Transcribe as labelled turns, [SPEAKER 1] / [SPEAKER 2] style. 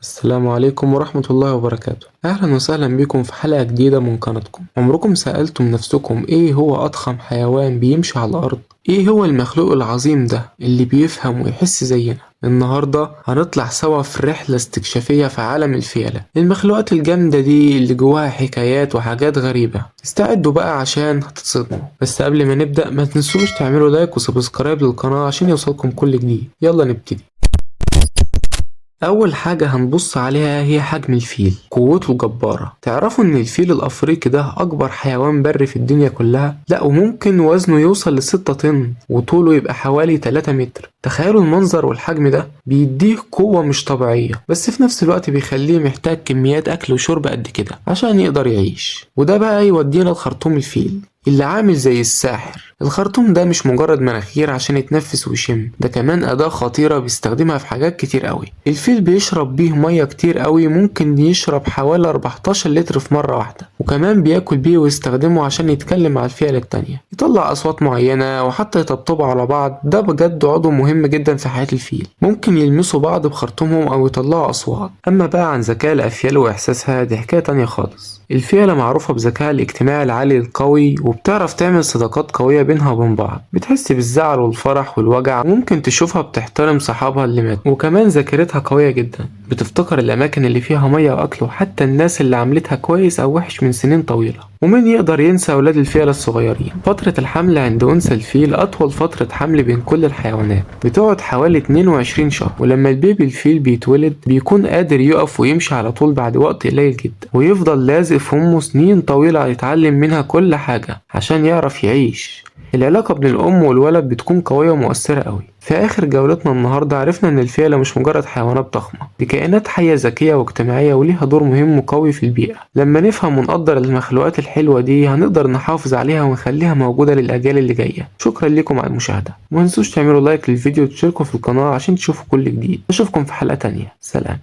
[SPEAKER 1] السلام عليكم ورحمة الله وبركاته. أهلا وسهلا بكم في حلقة جديدة من قناتكم. عمركم سألتم نفسكم إيه هو أضخم حيوان بيمشي على الأرض؟ إيه هو المخلوق العظيم ده اللي بيفهم ويحس زينا؟ النهاردة هنطلع سوا في رحلة استكشافية في عالم الفيلة، المخلوقات الجامدة دي اللي جواها حكايات وحاجات غريبة. استعدوا بقى عشان هتتصدموا، بس قبل ما نبدأ ما تنسوش تعملوا لايك وسبسكرايب للقناة عشان يوصلكم كل جديد. يلا نبتدي. أول حاجة هنبص عليها هي حجم الفيل، قوته الجبارة. تعرفوا إن الفيل الأفريقي ده أكبر حيوان بري في الدنيا كلها؟ لأ، وممكن وزنه يوصل ل6 طن وطوله يبقى حوالي 3 متر. تخيلوا المنظر والحجم ده، بيديه قوة مش طبيعية، بس في نفس الوقت بيخليه محتاج كميات أكل وشرب قد كده عشان يقدر يعيش. وده بقى يودينا لخرطوم الفيل اللي عامل زي الساحر. الخرطوم ده مش مجرد مناخير عشان يتنفس ويشم، ده كمان أداة خطيرة بيستخدمها في حاجات كتير قوي. الفيل بيشرب بيه مية كتير قوي، ممكن يشرب حوالي 14 لتر في مرة واحدة، وكمان بياكل بيه ويستخدمه عشان يتكلم مع الفئة التانية، يطلع أصوات معينة وحتى يطبطبوا على بعض. ده بجد عضو مهم جدا في حياة الفيل، ممكن يلمسوا بعض بخرطومهم أو يطلعوا أصوات. أما بقى عن ذكاء الأفيال وإحساسها، دي حكاية تانية خالص. الفيلة معروفة بذكائها الاجتماعي العالي القوي، وبتعرف تعمل صداقات قوية بينها وبين بعض. بتحس بالزعل والفرح والوجع، وممكن تشوفها بتحترم صحابها اللي ماتوا. وكمان ذاكرتها قوية جدا، بتفتكر الأماكن اللي فيها مية وأكل وحتى الناس اللي عملتها كويس أو وحش من سنين طويلة. ومين يقدر ينسى أولاد الفيلة الصغيرين؟ فترة الحمل عند أنثى الفيل أطول فترة حمل بين كل الحيوانات، بتقعد حوالي 22 شهر. ولما البيبي الفيل بيتولد بيكون قادر يقف ويمشي على طول بعد وقت قليل جدا، ويفضل لازق في أمه سنين طويلة يتعلم منها كل حاجة عشان يعرف يعيش. العلاقة بين الأم والولد بتكون قوية ومؤثرة قوي. في آخر جولتنا النهاردة عرفنا إن الفيلة مش مجرد حيوانات ضخمة، دي كائنات حية ذكية واجتماعية وليها دور مهم وقوي في البيئة. لما نفهم ونقدر المخلوقات الحلوة دي هنقدر نحافظ عليها ونخليها موجودة للأجيال اللي جاية. شكرا لكم على المشاهدة، ومتنسوش تعملوا لايك للفيديو وتشتركوا في القناة عشان تشوفوا كل جديد. أشوفكم في حلقة تانية. سلام.